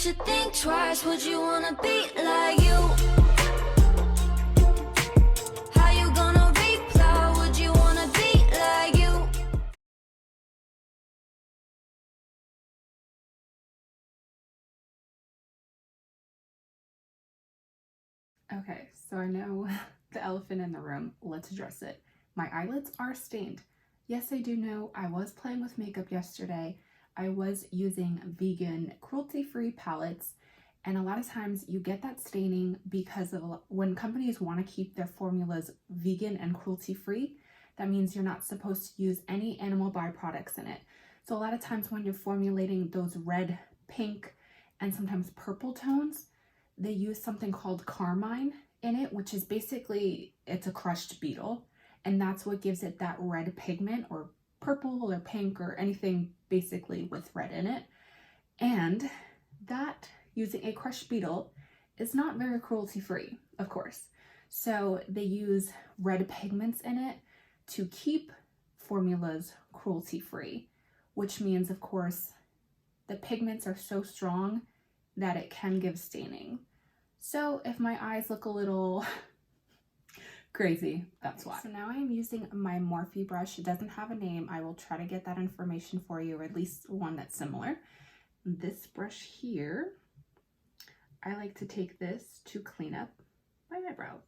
should think twice. Would you wanna be like you? How you gonna reply? Would you wanna be like you? Okay, so I know the elephant in the room. Let's address it. My eyelids are stained. Yes, I do know I was playing with makeup yesterday. I was using vegan, cruelty-free palettes, and a lot of times you get that staining because of when companies want to keep their formulas vegan and cruelty-free, that means you're not supposed to use any animal byproducts in it. So a lot of times when you're formulating those red, pink, and sometimes purple tones, they use something called carmine in it, which is basically, it's a crushed beetle, and that's what gives it that red pigment, or purple or pink or anything basically with red in it. And that, using a crushed beetle, is not very cruelty free, of course. So they use red pigments in it to keep formulas cruelty free, which means, of course, the pigments are so strong that it can give staining. So if my eyes look a little crazy, that's why. So now I'm using my Morphe brush. It doesn't have a name. I will try to get that information for you, or at least one that's similar. This brush here, I like to take this to clean up my eyebrows.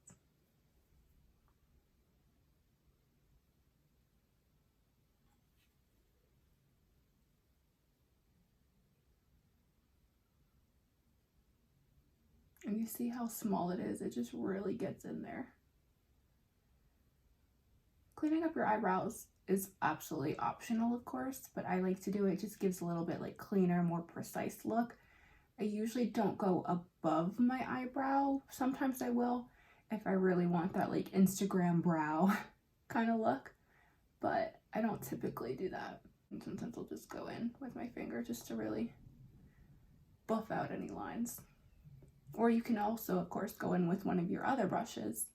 And you see how small it is? It just really gets in there. Cleaning up your eyebrows is absolutely optional, of course, but I like to do it. It just gives a little bit like cleaner, more precise look. I usually don't go above my eyebrow. Sometimes I will if I really want that like Instagram brow kind of look, but I don't typically do that. And sometimes I'll just go in with my finger just to really buff out any lines. Or you can also, of course, go in with one of your other brushes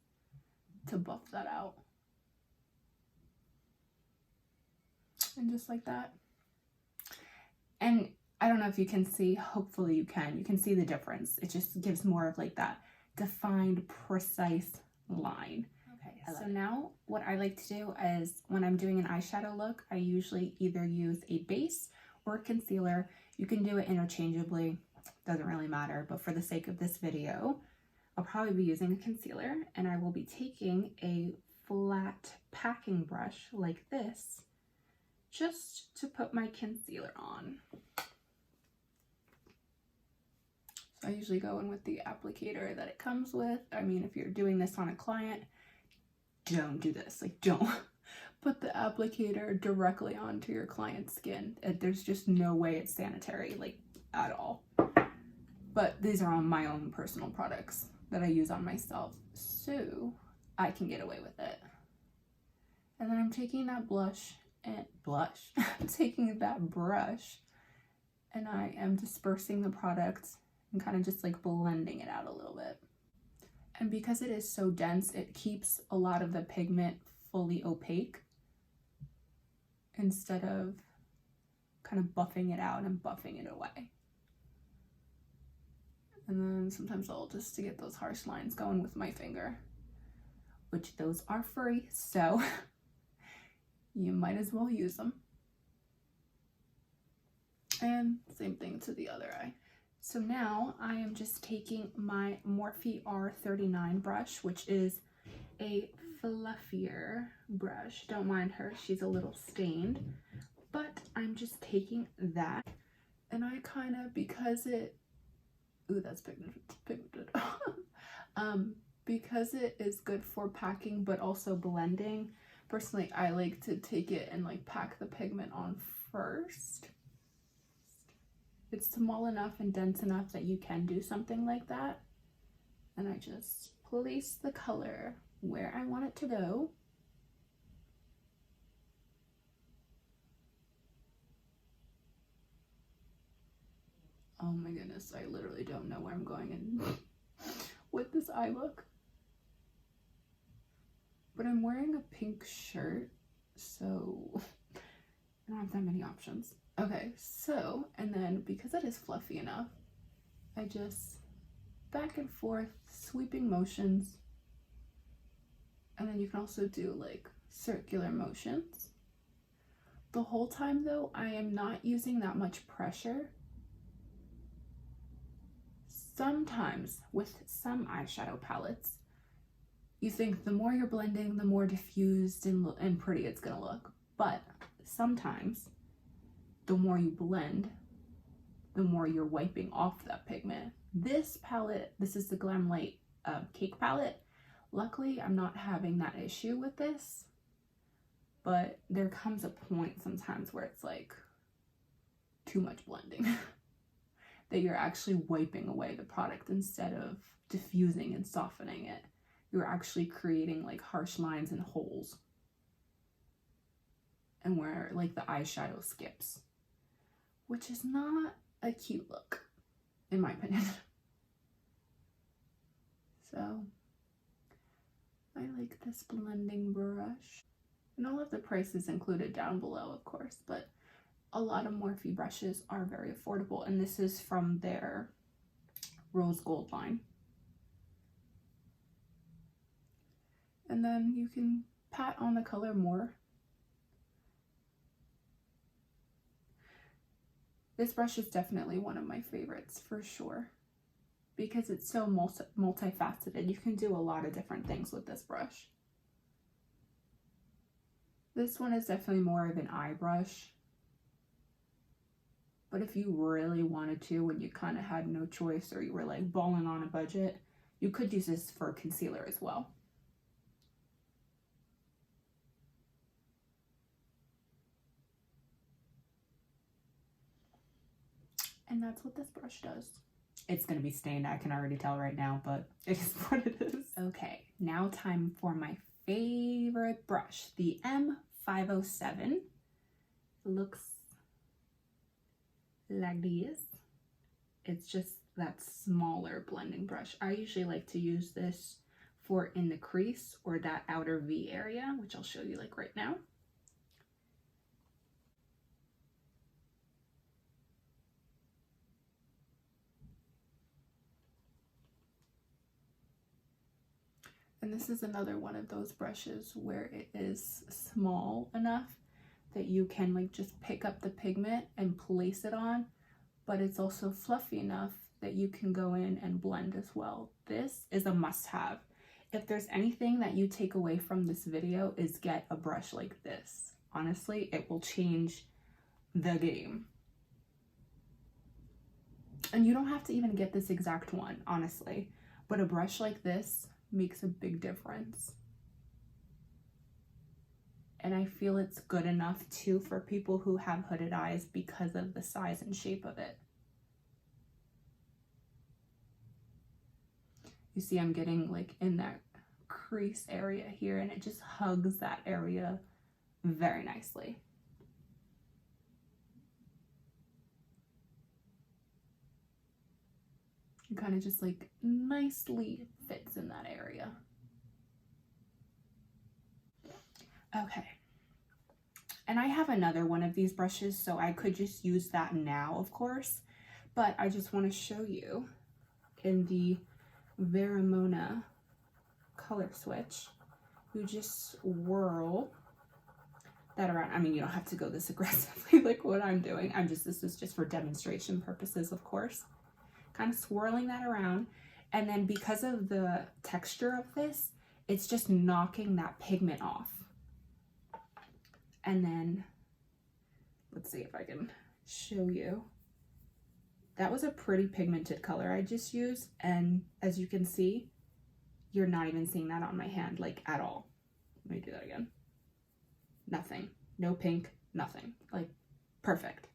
to buff that out. And just like that. And I don't know if you can see, hopefully you can see the difference. It just gives more of like that defined, precise line. Okay, so now what I like to do is when I'm doing an eyeshadow look, I usually either use a base or a concealer. You can do it interchangeably, doesn't really matter, but for the sake of this video, I'll probably be using a concealer, and I will be taking a flat packing brush like this just to put my concealer on. So I usually go in with the applicator that it comes with. I mean, if you're doing this on a client, don't do this. Like, don't put the applicator directly onto your client's skin. There's just no way it's sanitary, like, at all. But these are on my own personal products that I use on myself, so I can get away with it. And then I'm taking that I'm taking that brush, and I am dispersing the product and kind of just like blending it out a little bit. And because it is so dense, it keeps a lot of the pigment fully opaque instead of kind of buffing it out and buffing it away. And then sometimes I'll just to get those harsh lines going with my finger, which those are free, so you might as well use them. And same thing to the other eye. So now I am just taking my Morphe R39 brush, which is a fluffier brush. Don't mind her, she's a little stained, but I'm just taking that, and I kind of, because it, ooh, that's pigmented. Because it is good for packing but also blending, personally I like to take it and like pack the pigment on first. It's small enough and dense enough that you can do something like that. And I just place the color where I want it to go. Oh my goodness, I literally don't know where I'm going in with this eye look. But I'm wearing a pink shirt, so I don't have that many options. Okay, so, and then because it is fluffy enough, I just back and forth sweeping motions, and then you can also do like circular motions. The whole time though, I am not using that much pressure. Sometimes with some eyeshadow palettes, you think the more you're blending, the more diffused and pretty it's gonna look. But sometimes the more you blend, the more you're wiping off that pigment. This palette, this is the Glam Light Cake palette. Luckily, I'm not having that issue with this, but there comes a point sometimes where it's like too much blending that you're actually wiping away the product instead of diffusing and softening it. You're actually creating like harsh lines and holes, and where like the eyeshadow skips, which is not a cute look in my opinion. So I like this blending brush, and I'll have the prices included down below of course, but a lot of Morphe brushes are very affordable, and this is from their rose gold line. And then you can pat on the color more. This brush is definitely one of my favorites for sure, because it's so multifaceted. You can do a lot of different things with this brush. This one is definitely more of an eye brush, but if you really wanted to and you kind of had no choice, or you were like balling on a budget, you could use this for concealer as well. And that's what this brush does. It's gonna be stained, I can already tell right now, but it is what it is. Okay, now time for my favorite brush, the M507. It looks like this. It's just that smaller blending brush. I usually like to use this for in the crease or that outer V area, which I'll show you like right now. And this is another one of those brushes where it is small enough that you can like just pick up the pigment and place it on, but it's also fluffy enough that you can go in and blend as well. This is a must-have. If there's anything that you take away from this video, is get a brush like this. Honestly, it will change the game. And you don't have to even get this exact one, honestly, but a brush like this makes a big difference. And I feel it's good enough too for people who have hooded eyes because of the size and shape of it. You see I'm getting like in that crease area here, and it just hugs that area very nicely. It kind of just like nicely fits in that area. Okay, and I have another one of these brushes, so I could just use that now, of course, but I just want to show you in the BareMinerals color switch. You just swirl that around. I mean, you don't have to go this aggressively like what I'm doing. This is just for demonstration purposes, of course. Kind of swirling that around, and then because of the texture of this, it's just knocking that pigment off. And then let's see if I can show you. That was a pretty pigmented color I just used, and as you can see, you're not even seeing that on my hand like at all. Let me do that again. Nothing, no pink, nothing, like perfect.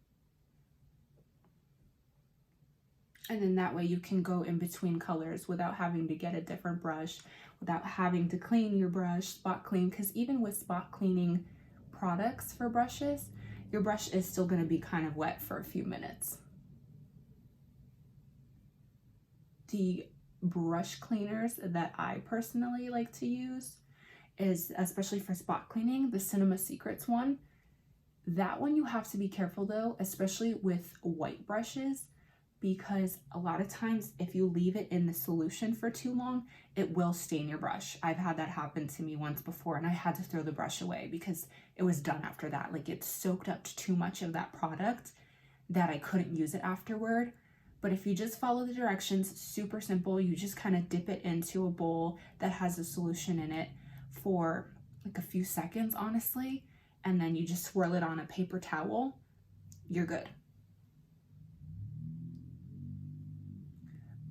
And then that way you can go in between colors without having to get a different brush, without having to clean your brush, spot clean, because even with spot cleaning products for brushes, your brush is still going to be kind of wet for a few minutes. The brush cleaners that I personally like to use is, especially for spot cleaning, the Cinema Secrets one. That one you have to be careful though, especially with white brushes, because a lot of times if you leave it in the solution for too long, it will stain your brush. I've had that happen to me once before, and I had to throw the brush away because it was done after that. Like, it soaked up too much of that product that I couldn't use it afterward. But if you just follow the directions, super simple, you just kind of dip it into a bowl that has a solution in it for like a few seconds, honestly, and then you just swirl it on a paper towel, you're good.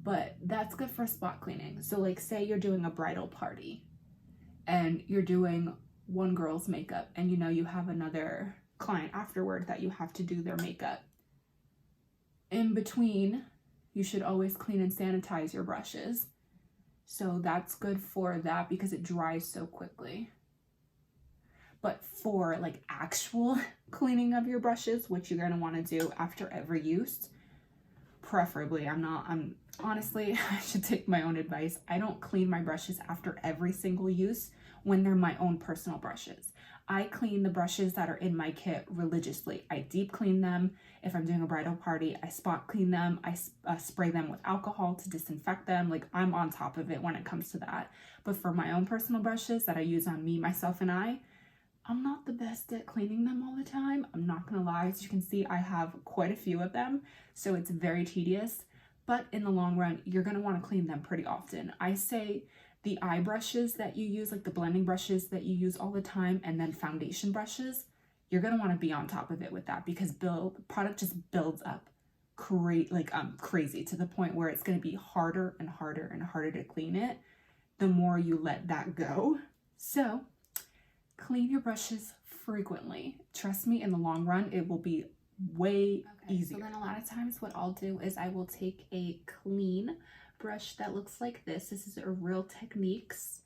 But that's good for spot cleaning. So like, say you're doing a bridal party and you're doing one girl's makeup, and you know you have another client afterward that you have to do their makeup. In between, you should always clean and sanitize your brushes. So that's good for that because it dries so quickly. But for like actual cleaning of your brushes, which you're gonna wanna do after every use, preferably, honestly, I should take my own advice. I don't clean my brushes after every single use when they're my own personal brushes. I clean the brushes that are in my kit religiously. I deep clean them. If I'm doing a bridal party, I spot clean them. I spray them with alcohol to disinfect them. Like, I'm on top of it when it comes to that. But for my own personal brushes that I use on me, myself, and I'm not the best at cleaning them all the time. I'm not gonna lie. As you can see, I have quite a few of them, so it's very tedious. But in the long run, you're gonna wanna clean them pretty often. I say the eye brushes that you use, like the blending brushes that you use all the time, and then foundation brushes, you're gonna wanna be on top of it with that, because product just builds up crazy to the point where it's gonna be harder and harder and harder to clean it the more you let that go. So clean your brushes frequently. Trust me, in the long run, it will be way easier. So then a lot of times what I'll do is I will take a clean brush that looks like this. This is a Real Techniques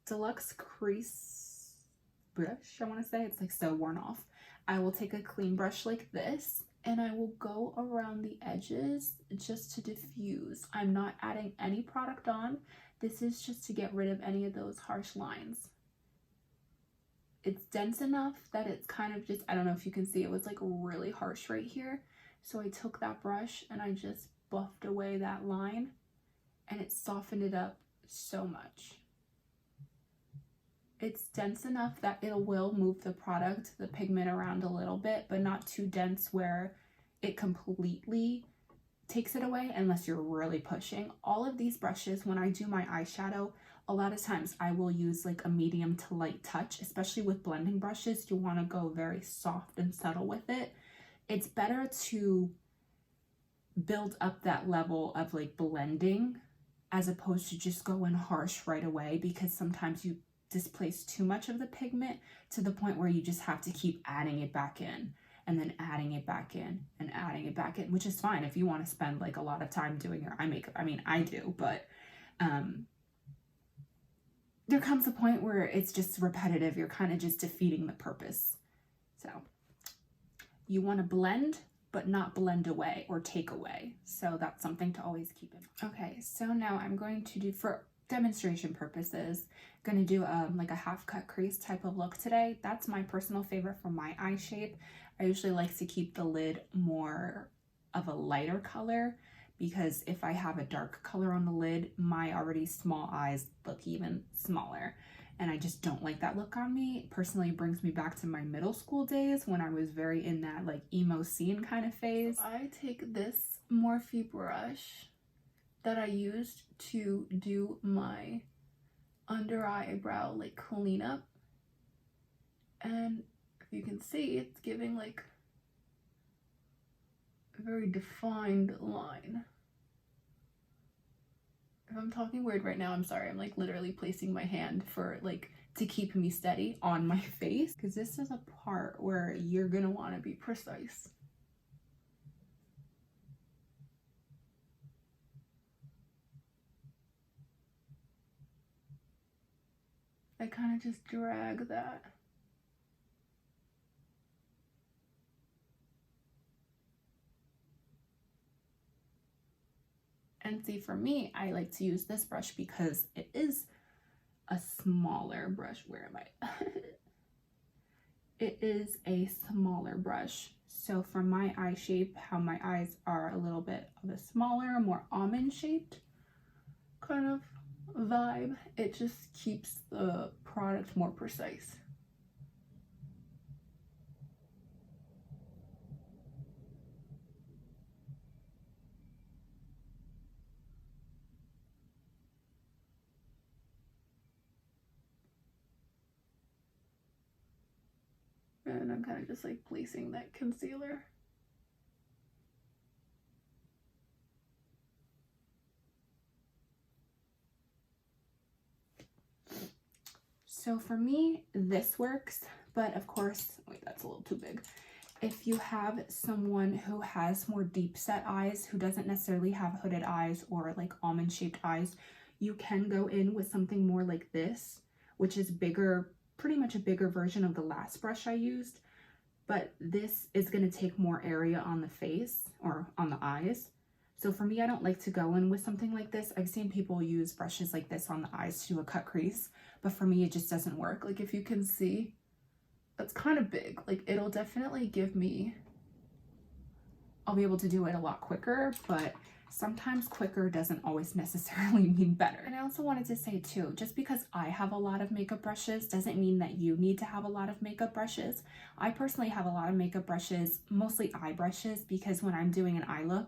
Deluxe Crease brush, I want to say. It's like so worn off. I will take a clean brush like this, and I will go around the edges just to diffuse. I'm not adding any product on. This is just to get rid of any of those harsh lines. It's dense enough that it's kind of just, I don't know if you can see, it was like really harsh right here. So I took that brush and I just buffed away that line, and it softened it up so much. It's dense enough that it will move the product, the pigment around a little bit, but not too dense where it completely takes it away unless you're really pushing. All of these brushes, when I do my eyeshadow, a lot of times I will use like a medium to light touch, especially with blending brushes. You want to go very soft and subtle with it. It's better to build up that level of like blending as opposed to just going harsh right away, because sometimes you displace too much of the pigment to the point where you just have to keep adding it back in, and then adding it back in and adding it back in, which is fine if you want to spend like a lot of time doing your eye makeup. I mean, I do, but there comes a point where it's just repetitive. You're kind of just defeating the purpose. So you want to blend, but not blend away or take away. So that's something to always keep in mind. Okay, so now I'm going to do, for demonstration purposes, going to do like a half cut crease type of look today. That's my personal favorite for my eye shape. I usually like to keep the lid more of a lighter color, because if I have a dark color on the lid, my already small eyes look even smaller, and I just don't like that look on me. Personally, it brings me back to my middle school days when I was very in that like emo scene kind of phase. I take this Morphe brush that I used to do my under eyebrow like cleanup, and if you can see, it's giving like a very defined line. If I'm talking weird right now, I'm sorry. I'm like literally placing my hand for like to keep me steady on my face, because this is a part where you're gonna want to be precise. I kind of just drag that. And see, for me, I like to use this brush because it is a smaller brush. Where am I? it is a smaller brush. So for my eye shape, how my eyes are a little bit of a smaller, more almond shaped kind of vibe, it just keeps the product more precise. And I'm kind of just like placing that concealer. So for me, this works, but of course, wait, that's a little too big. If you have someone who has more deep set eyes, who doesn't necessarily have hooded eyes or like almond shaped eyes, you can go in with something more like this, which is bigger, pretty much a bigger version of the last brush I used, but this is going to take more area on the face or on the eyes. So for me, I don't like to go in with something like this. I've seen people use brushes like this on the eyes to do a cut crease, but for me, it just doesn't work. Like if you can see, that's kind of big. Like it'll definitely give me, I'll be able to do it a lot quicker, but sometimes quicker doesn't always necessarily mean better. And I also wanted to say too, just because I have a lot of makeup brushes doesn't mean that you need to have a lot of makeup brushes. I personally have a lot of makeup brushes, mostly eye brushes, because when I'm doing an eye look,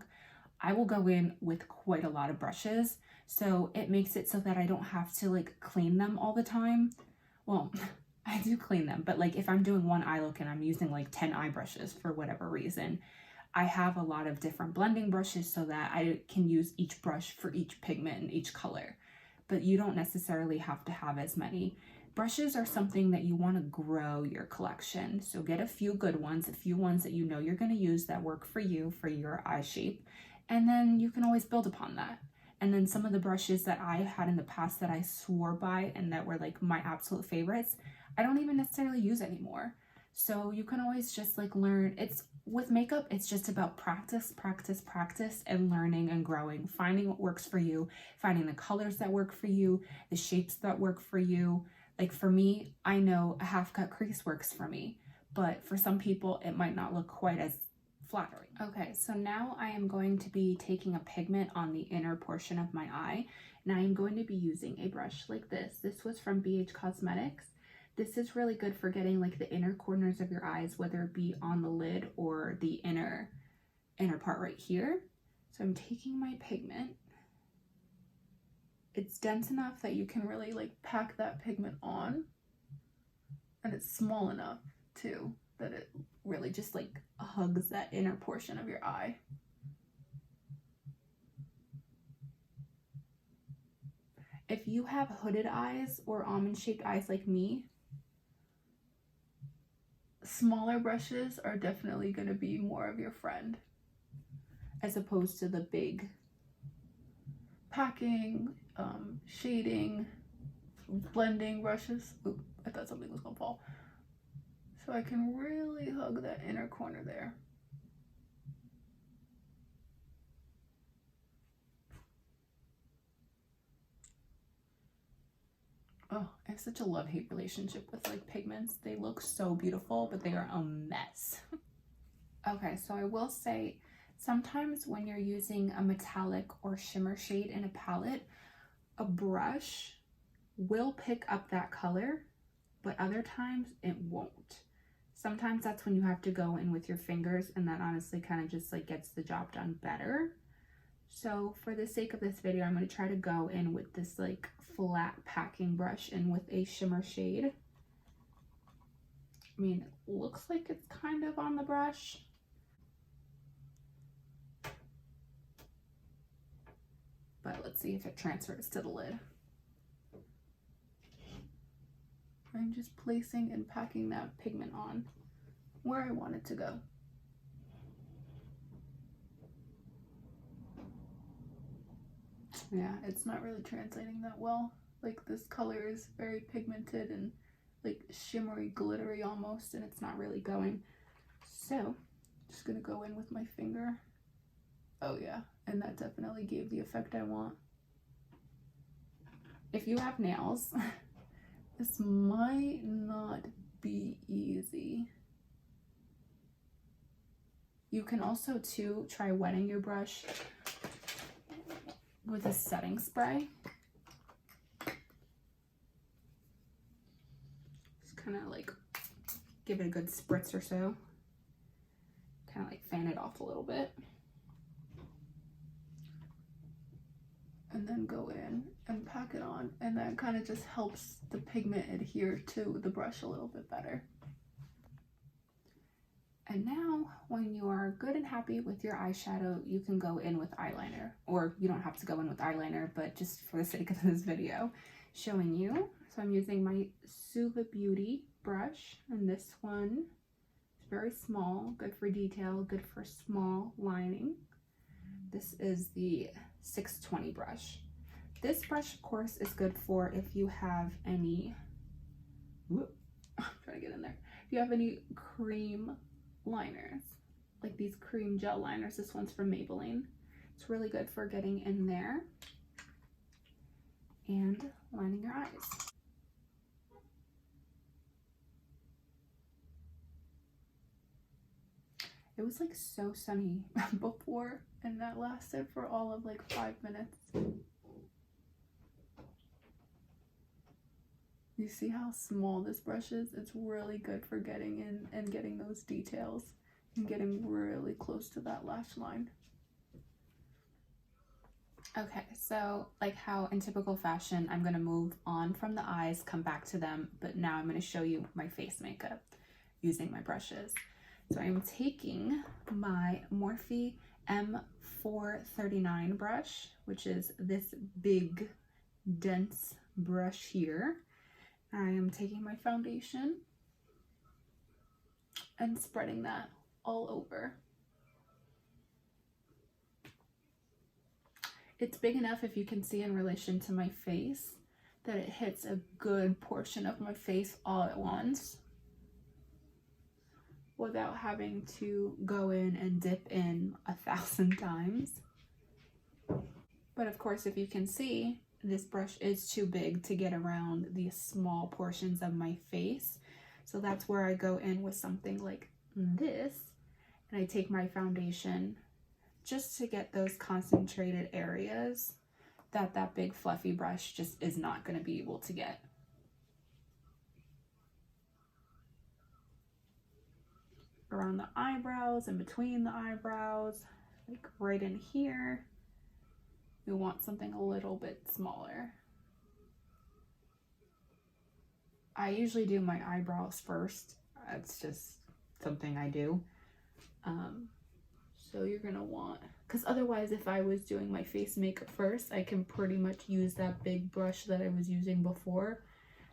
I will go in with quite a lot of brushes. So it makes it so that I don't have to like clean them all the time. Well, I do clean them, but like if I'm doing one eye look and I'm using like 10 eye brushes for whatever reason, I have a lot of different blending brushes so that I can use each brush for each pigment and each color. But you don't necessarily have to have as many. Brushes are something that you want to grow your collection. So get a few good ones, a few ones that you know you're going to use that work for you, for your eye shape. And then you can always build upon that. And then some of the brushes that I had in the past that I swore by and that were like my absolute favorites, I don't even necessarily use anymore. So you can always just like learn. It's with makeup, it's just about practice, practice, practice, and learning and growing, finding what works for you, finding the colors that work for you, the shapes that work for you. Like for me, I know a half cut crease works for me, but for some people it might not look quite as flattering. Okay, so now I am going to be taking a pigment on the inner portion of my eye, and I am going to be using a brush like this. This was from BH Cosmetics. This is really good for getting like the inner corners of your eyes, whether it be on the lid or the inner part right here. So I'm taking my pigment. It's dense enough that you can really like pack that pigment on, and it's small enough too that it really just like hugs that inner portion of your eye. If you have hooded eyes or almond shaped eyes like me, smaller brushes are definitely going to be more of your friend as opposed to the big packing, shading, blending brushes. Oop, I thought something was gonna fall. So I can really hug that inner corner there. Oh, I have such a love-hate relationship with like pigments. They look so beautiful, but they are a mess. Okay, so I will say sometimes when you're using a metallic or shimmer shade in a palette, a brush will pick up that color, but other times it won't. Sometimes that's when you have to go in with your fingers, and that honestly kind of just like gets the job done better. So for the sake of this video, I'm going to try to go in with this like flat packing brush and with a shimmer shade. I mean, it looks like it's kind of on the brush. But let's see if it transfers to the lid. I'm just placing and packing that pigment on where I want it to go. Yeah, it's not really translating that well. Like this color is very pigmented and like shimmery, glittery almost, and it's not really going. So, just gonna go in with my finger. Oh yeah, and that definitely gave the effect I want. If you have nails, this might not be easy. You can also too try wetting your brush with a setting spray. Just kind of like give it a good spritz or so. Kind of like fan it off a little bit. And then go in and pack it on, and that kind of just helps the pigment adhere to the brush a little bit better. And now when you are good and happy with your eyeshadow, you can go in with eyeliner, or you don't have to go in with eyeliner, but just for the sake of this video, showing you. So I'm using my Suva Beauty brush, and this one is very small, good for detail, good for small lining. This is the 620 brush. This brush, of course, is good for if you have any, I'm trying to get in there, if you have any cream liners, like these cream gel liners. This one's from Maybelline. It's really good for getting in there and lining your eyes. It was like so sunny before, and that lasted for all of like 5 minutes. You see how small this brush is? It's really good for getting in and getting those details and getting really close to that lash line. Okay, so like how in typical fashion, I'm gonna move on from the eyes, come back to them, but now I'm gonna show you my face makeup using my brushes. So I'm taking my Morphe M439 brush, which is this big, dense brush here. I am taking my foundation and spreading that all over. It's big enough, if you can see in relation to my face, that it hits a good portion of my face all at once, without having to go in and dip in 1,000 times. But of course, if you can see, this brush is too big to get around these small portions of my face. So that's where I go in with something like this, and I take my foundation just to get those concentrated areas that that big fluffy brush just is not going to be able to get. Around the eyebrows and between the eyebrows, like right in here, we want something a little bit smaller. I usually do my eyebrows first. It's just something I do. So you're gonna want, because otherwise if I was doing my face makeup first, I can pretty much use that big brush that I was using before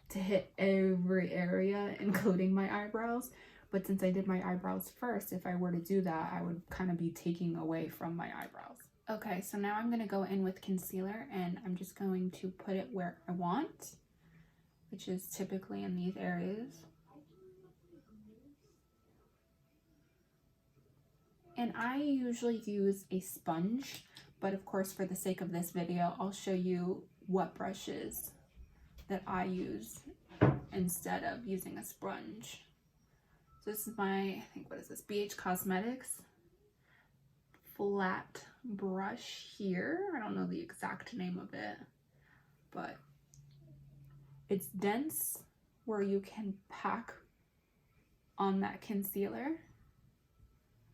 to hit every area, including my eyebrows. But since I did my eyebrows first, if I were to do that, I would kind of be taking away from my eyebrows. Okay, so now I'm gonna go in with concealer, and I'm just going to put it where I want, which is typically in these areas. And I usually use a sponge, but of course for the sake of this video, I'll show you what brushes that I use instead of using a sponge. So this is my, I think, what is this? BH Cosmetics flat brush here. I don't know the exact name of it, but it's dense where you can pack on that concealer,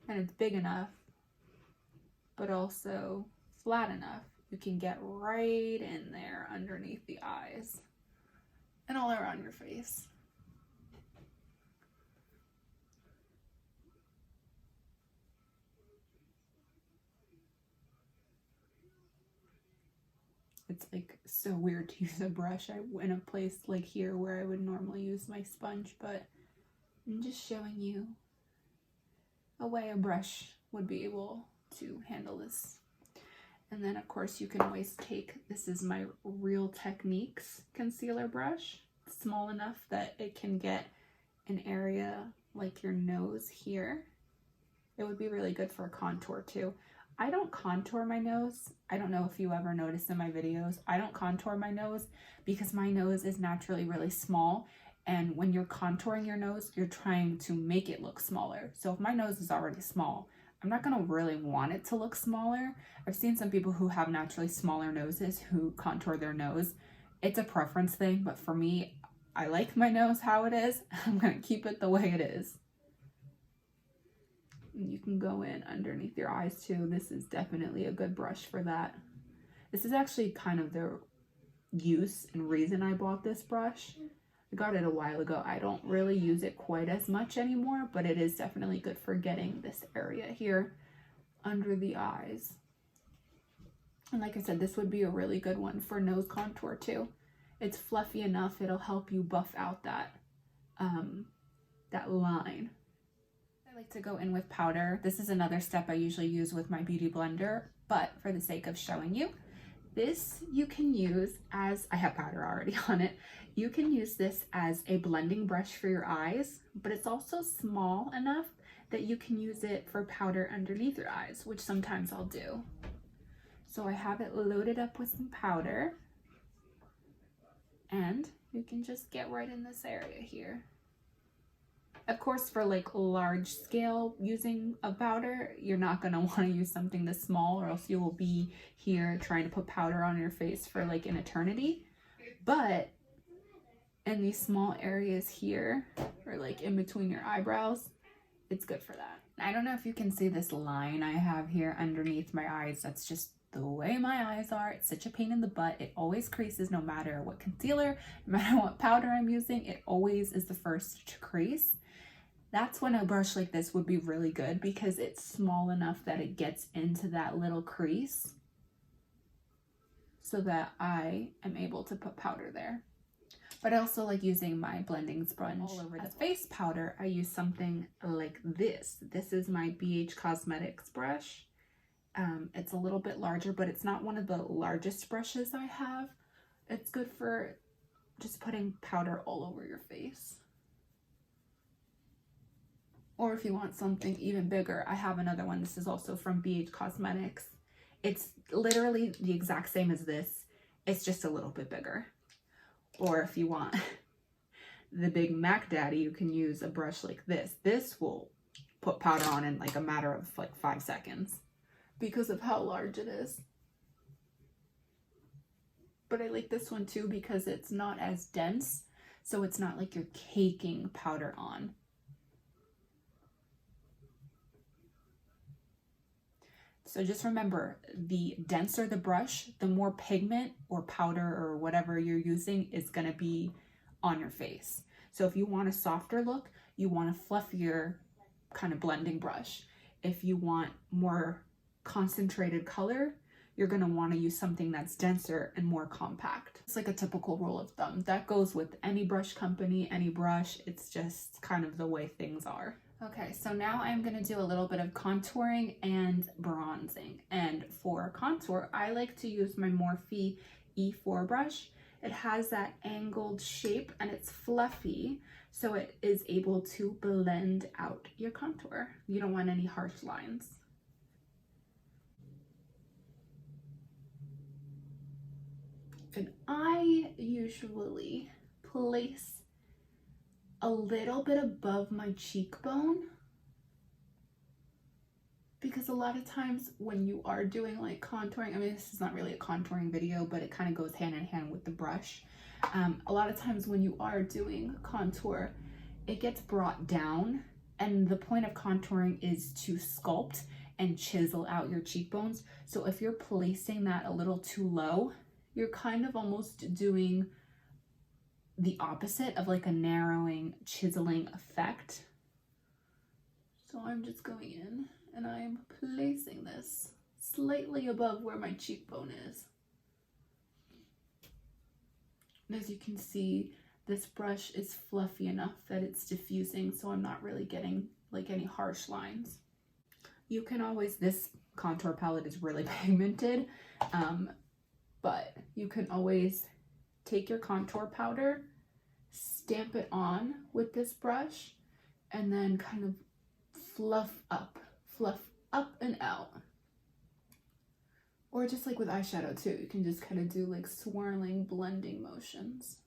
and it's big enough, but also flat enough you can get right in there underneath the eyes and all around your face. It's like so weird to use a brush in a place like here where I would normally use my sponge, but I'm just showing you a way a brush would be able to handle this. And then of course you can always take, this is my Real Techniques concealer brush. It's small enough that it can get an area like your nose here. It would be really good for a contour too. I don't contour my nose. I don't know if you ever noticed in my videos, I don't contour my nose because my nose is naturally really small, And when you're contouring your nose, you're trying to make it look smaller. So if my nose is already small, I'm not gonna really want it to look smaller. I've seen some people who have naturally smaller noses who contour their nose. It's a preference thing, but for me, I like my nose how it is. I'm gonna keep it the way it is. And you can go in underneath your eyes too. This is definitely a good brush for that. This is actually kind of the use and reason I bought this brush. I got it a while ago. I don't really use it quite as much anymore, but it is definitely good for getting this area here under the eyes. And like I said, this would be a really good one for nose contour too. It's fluffy enough, it'll help you buff out that, that line. I like to go in with powder. This is another step I usually use with my beauty blender, but for the sake of showing you, this you can use as, I have powder already on it, you can use this as a blending brush for your eyes, but it's also small enough that you can use it for powder underneath your eyes, which sometimes I'll do. So I have it loaded up with some powder, and you can just get right in this area here. Of course, for like large scale using a powder, you're not gonna wanna use something this small, or else you will be here trying to put powder on your face for like an eternity. But in these small areas here, or like in between your eyebrows, it's good for that. I don't know if you can see this line I have here underneath my eyes. That's just the way my eyes are. It's such a pain in the butt. It always creases no matter what concealer, no matter what powder I'm using. It always is the first to crease. That's when a brush like this would be really good, because it's small enough that it gets into that little crease so that I am able to put powder there. But I also like using my blending sponge all over the face powder. I use something like this. This is my BH Cosmetics brush. It's a little bit larger, but it's not one of the largest brushes I have. It's good for just putting powder all over your face. Or if you want something even bigger, I have another one. This is also from BH Cosmetics. It's literally the exact same as this. It's just a little bit bigger. Or if you want the big Mac Daddy, you can use a brush like this. This will put powder on in like a matter of like 5 seconds because of how large it is. But I like this one too because it's not as dense, so it's not like you're caking powder on. So just remember, the denser the brush, the more pigment or powder or whatever you're using is going to be on your face. So if you want a softer look, you want a fluffier kind of blending brush. If you want more concentrated color, you're going to want to use something that's denser and more compact. It's like a typical rule of thumb. That goes with any brush company, any brush. It's just kind of the way things are. Okay, so now I'm going to do a little bit of contouring and bronzing. And for contour, I like to use my Morphe E4 brush. It has that angled shape and it's fluffy, so it is able to blend out your contour. You don't want any harsh lines. And I usually place a little bit above my cheekbone, because a lot of times when you are doing like contouring, I mean, this is not really a contouring video, but it kind of goes hand in hand with the brush. A lot of times when you are doing contour, it gets brought down, and the point of contouring is to sculpt and chisel out your cheekbones. So if you're placing that a little too low, you're kind of almost doing the opposite of like a narrowing, chiseling effect. So I'm just going in and I'm placing this slightly above where my cheekbone is. And as you can see, this brush is fluffy enough that it's diffusing, so I'm not really getting like any harsh lines. You can always, this contour palette is really pigmented, but you can always take your contour powder, stamp it on with this brush, and then kind of fluff up and out. Or just like with eyeshadow too, you can just kind of do like swirling blending motions.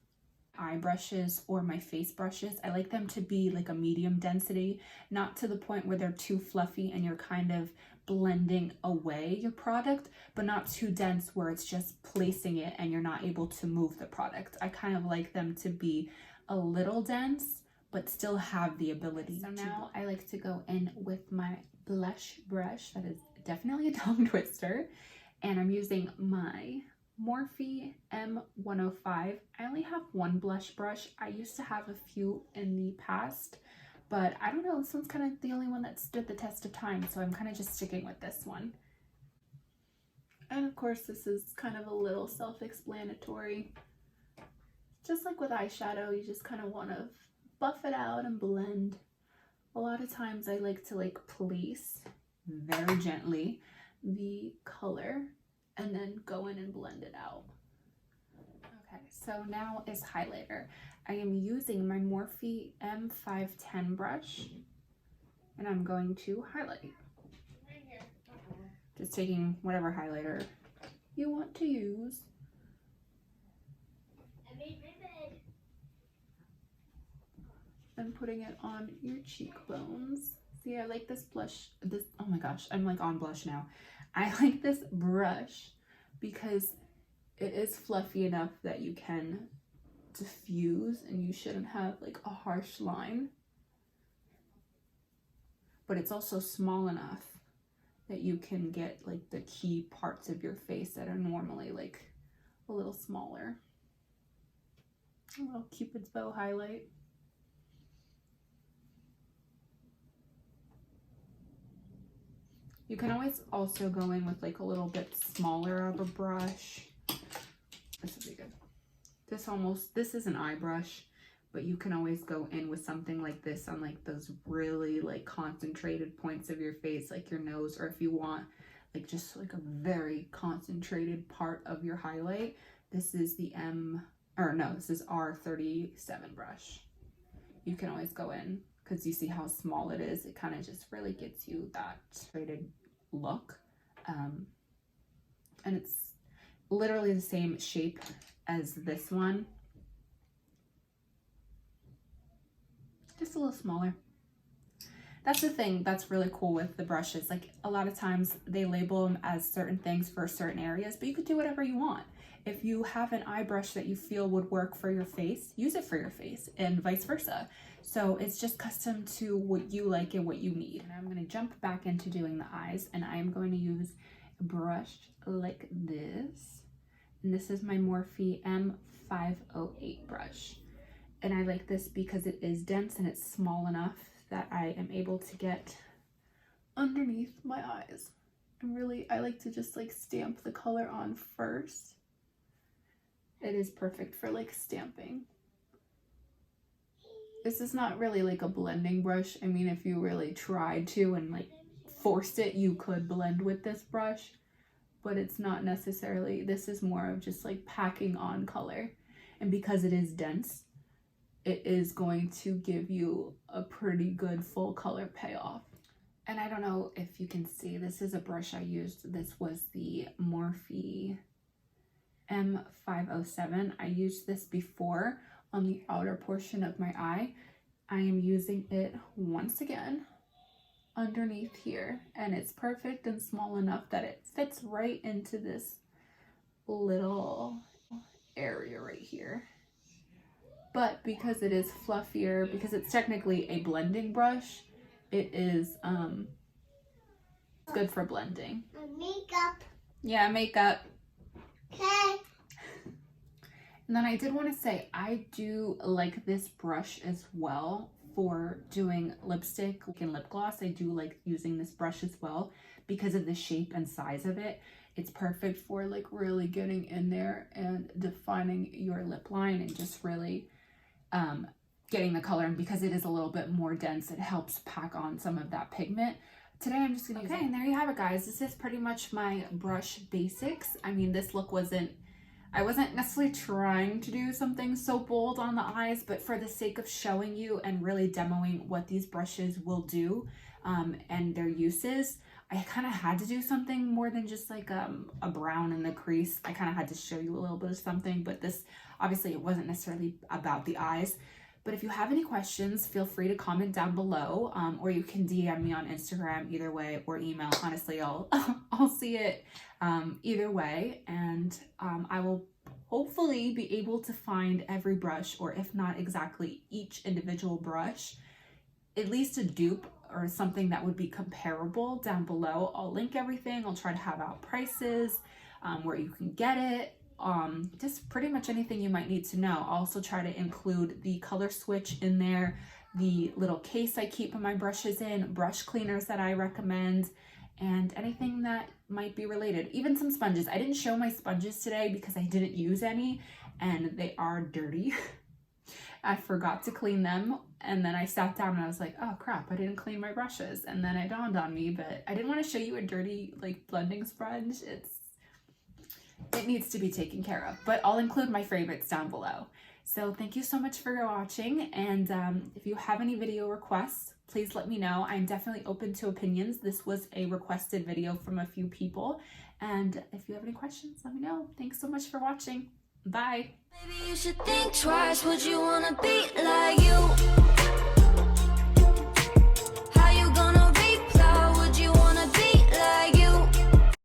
eye brushes or my face brushes, I like them to be like a medium density, not to the point where they're too fluffy and you're kind of blending away your product, but not too dense where it's just placing it and you're not able to move the product. I kind of like them to be a little dense, but still have the ability. So now I like to go in with my blush brush. That is definitely a tongue twister. And I'm using my Morphe M105. I only have one blush brush. I used to have a few in the past, but I don't know, this one's kind of the only one that stood the test of time, so I'm kind of just sticking with this one. And of course, this is kind of a little self-explanatory. Just like with eyeshadow, you just kind of want to buff it out and blend. A lot of times I like to like place very gently the color and then go in and blend it out. Okay, so now is highlighter. I am using my Morphe M510 brush and I'm going to highlight. Just taking whatever highlighter you want to use. And putting it on your cheekbones. See, I like this blush, oh my gosh, I'm like on blush now. I like this brush because it is fluffy enough that you can diffuse and you shouldn't have like a harsh line. But it's also small enough that you can get like the key parts of your face that are normally like a little smaller. A little Cupid's bow highlight. You can always also go in with like a little bit smaller of a brush. This would be good. This is an eye brush, but you can always go in with something like this on like those really like concentrated points of your face, like your nose, or if you want like just like a very concentrated part of your highlight. This is the this is R37 brush. You can always go in, because you see how small it is. It kind of just really gets you that straighted look. And it's literally the same shape as this one. Just a little smaller. That's the thing that's really cool with the brushes. Like a lot of times they label them as certain things for certain areas, but you could do whatever you want. If you have an eye brush that you feel would work for your face, use it for your face, and vice versa. So it's just custom to what you like and what you need. And I'm going to jump back into doing the eyes, and I am going to use a brush like this. And this is my Morphe M508 brush. And I like this because it is dense and it's small enough that I am able to get underneath my eyes. And really, I like to just like stamp the color on first. It is perfect for like stamping. This is not really like a blending brush. I mean, if you really tried to and like forced it, you could blend with this brush, but it's not necessarily. This is more of just like packing on color. And because it is dense, it is going to give you a pretty good full color payoff. And I don't know if you can see, this is a brush I used. This was the Morphe M507. I used this before on the outer portion of my eye. I am using it once again underneath here, and it's perfect and small enough that it fits right into this little area right here. But because it is fluffier, because it's technically a blending brush, it is good for blending. Makeup. Yeah, makeup. Okay. And then I did want to say, I do like this brush as well for doing lipstick and lip gloss. I do like using this brush as well because of the shape and size of it. It's perfect for like really getting in there and defining your lip line and just really getting the color. And because it is a little bit more dense, it helps pack on some of that pigment. Today I'm just gonna use it. And there you have it, guys. This is pretty much my brush basics. I mean, this look I wasn't necessarily trying to do something so bold on the eyes, but for the sake of showing you and really demoing what these brushes will do and their uses, I kind of had to do something more than just like a brown in the crease. I kind of had to show you a little bit of something, but this, obviously it wasn't necessarily about the eyes. But if you have any questions, feel free to comment down below, or you can DM me on Instagram either way, or email. Honestly, I'll see it either way, and I will hopefully be able to find every brush, or if not exactly each individual brush, at least a dupe or something that would be comparable down below. I'll link everything. I'll try to have out prices, where you can get it, just pretty much anything you might need to know. I'll also try to include the color switch in there, the little case I keep my brushes in, brush cleaners that I recommend, and anything that might be related. Even some sponges. I didn't show my sponges today because I didn't use any and they are dirty. I forgot to clean them, and then I sat down and I was like, oh crap, I didn't clean my brushes. And then it dawned on me, but I didn't want to show you a dirty like blending sponge. It needs to be taken care of, but I'll include my favorites down below. So thank you so much for watching, and if you have any video requests, please let me know. I'm definitely open to opinions. This was a requested video from a few people, and if you have any questions, let me know. Thanks so much for watching. Bye. Maybe you should think twice. Would you wanna be like